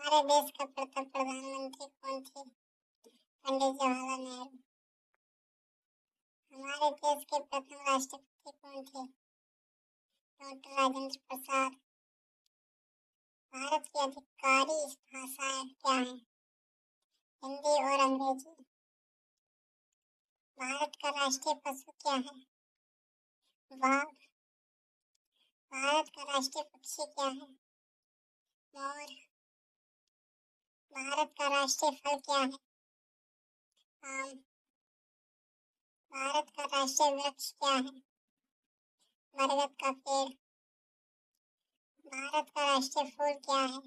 हमारे देश का प्रथम प्रधानमंत्री कौन थे? पंडित जवाहरलाल नेहरू। हमारे देश के प्रथम राष्ट्रपति कौन थे? डॉक्टर राजेंद्र प्रसाद। भारत की आधिकारिक भाषाएं क्या हैं? हिंदी और अंग्रेजी। भारत का राष्ट्रीय पशु क्या है? बाघ। भारत का राष्ट्रीय पक्षी क्या है? मोर। भारत का राष्ट्रीय फल क्या है? आम। भारत का राष्ट्रीय वृक्ष क्या है? बरगद का पेड़। भारत का राष्ट्रीय फूल क्या है?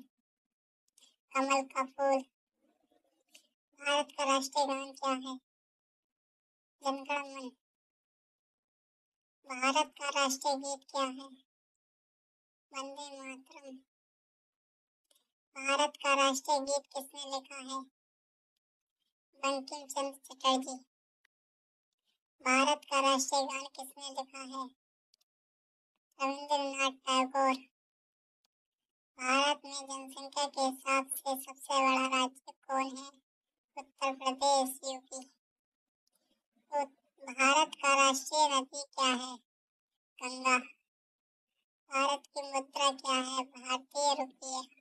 कमल का फूल। भारत का राष्ट्रीय गान क्या है? जन गण मन। भारत का राष्ट्रीय गीत क्या है? वंदे मातरम। भारत का राष्ट्रीय गीत किसने लिखा है? बंकिम चंद्र चटर्जी। भारत का राष्ट्रीय गान किसने लिखा है? रविंद्रनाथ टैगोर। भारत में जनसंख्या के हिसाब से सबसे बड़ा राज्य कौन है? उत्तर प्रदेश, यूपी। भारत का राष्ट्रीय नदी क्या है? गंगा। भारत की मुद्रा क्या है? भारतीय रुपये।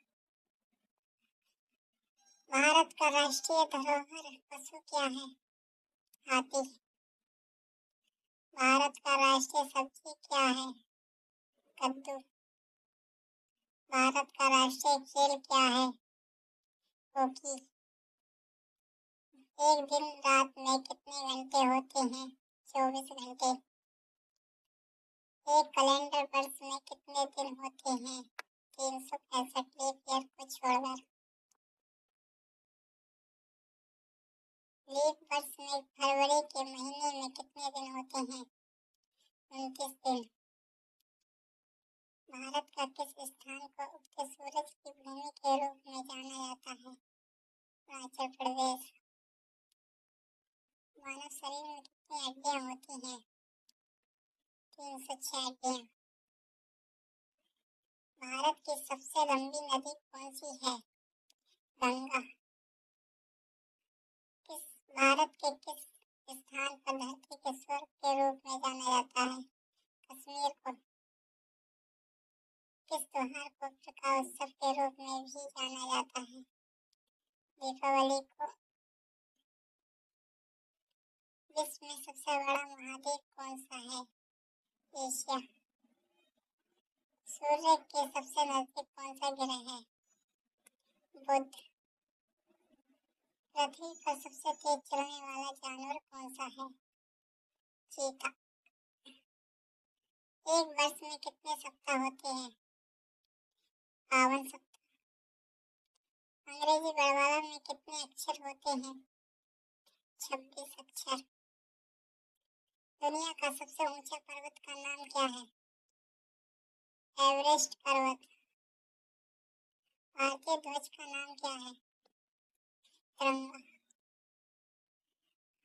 भारत का राष्ट्रीय धरोहर पशु क्या है? हाथी। भारत का राष्ट्रीय सब्जी क्या है? कद्दू। भारत का राष्ट्रीय खेल क्या है? हॉकी। एक दिन रात में कितने घंटे होते हैं? 24 घंटे। एक कैलेंडर वर्ष में कितने दिन होते हैं? 365 लीप ईयर को छोड़कर। लीप वर्ष में फरवरी के महीने में कितने दिन होते हैं? 29 दिन। भारत का किस स्थान को उगते सूरज की भूमि के रूप में जाना जाता है? अरुणाचल प्रदेश। मानव शरीर में कितनी हड्डियां होती हैं? 306 हड्डियां। भारत की सबसे लंबी नदी कौन सी है? गंगा। भारत के किस स्थान पर धरती के स्वर्ग के रूप में जाना जाता है? कश्मीर को। किस त्योहार को प्रकाश उत्सव के रूप में भी जाना जाता है? दीपावली को। विश्व में सबसे बड़ा महाद्वीप कौन सा है? एशिया। सूर्य के सबसे नजदीक कौन सा ग्रह है? बुध। पृथ्वी पर सबसे तेज चलने वाला जानवर कौन सा है? चीता। एक वर्ष में कितने सप्ताह होते हैं? 52 सप्ताह। अंग्रेजी बड़वाला में कितने अक्षर होते हैं? 26 अक्षर। दुनिया का सबसे ऊंचा पर्वत का नाम क्या है? एवरेस्ट पर्वत। भारतीय ध्वज का नाम क्या है? तिरंगा।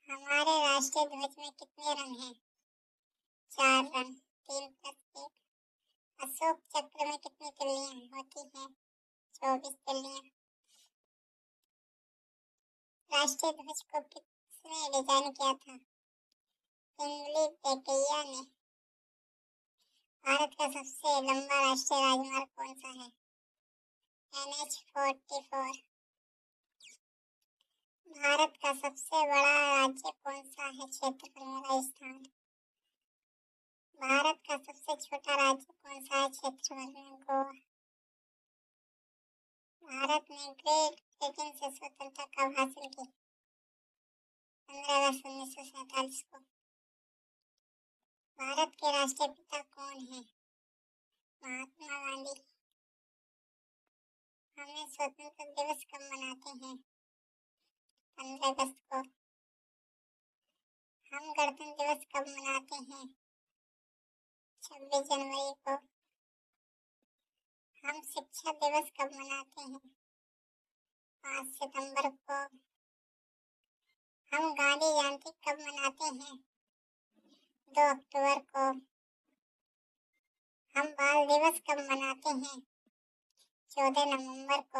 हमारे राष्ट्रीय ध्वज में कितने रंग हैं? 4 रंग। 3+1। अशोक चक्र में कितनी तिल्लियां होती हैं? 24 तिल्लियां। राष्ट्रीय ध्वज को किसने डिजाइन किया था? इंगली पेटैया ने। भारत का सबसे लंबा राष्ट्रीय राजमार्ग कौन सा है? NH-44। भारत का सबसे बड़ा राज्य कौन सा है क्षेत्रफल में? राजस्थान। भारत का सबसे छोटा राज्य कौन सा है क्षेत्रफल में? गोवा। भारत ने ग्रेट ब्रिटेन से स्वतंत्रता कब हासिल की? 15 अगस्त 1947 को। भारत के राष्ट्रीय पिता कौन है? महात्मा गांधी। हमें स्वतंत्रता दिवस कब मनाते हैं? 15 अगस्त को। हम गणतंत्र दिवस कब मनाते हैं? 26 जनवरी को। हम शिक्षा दिवस कब मनाते हैं? 5 सितंबर को। हम गांधी जयंती कब मनाते हैं? 2 अक्टूबर को। हम बाल दिवस कब मनाते हैं? 14 नवंबर को।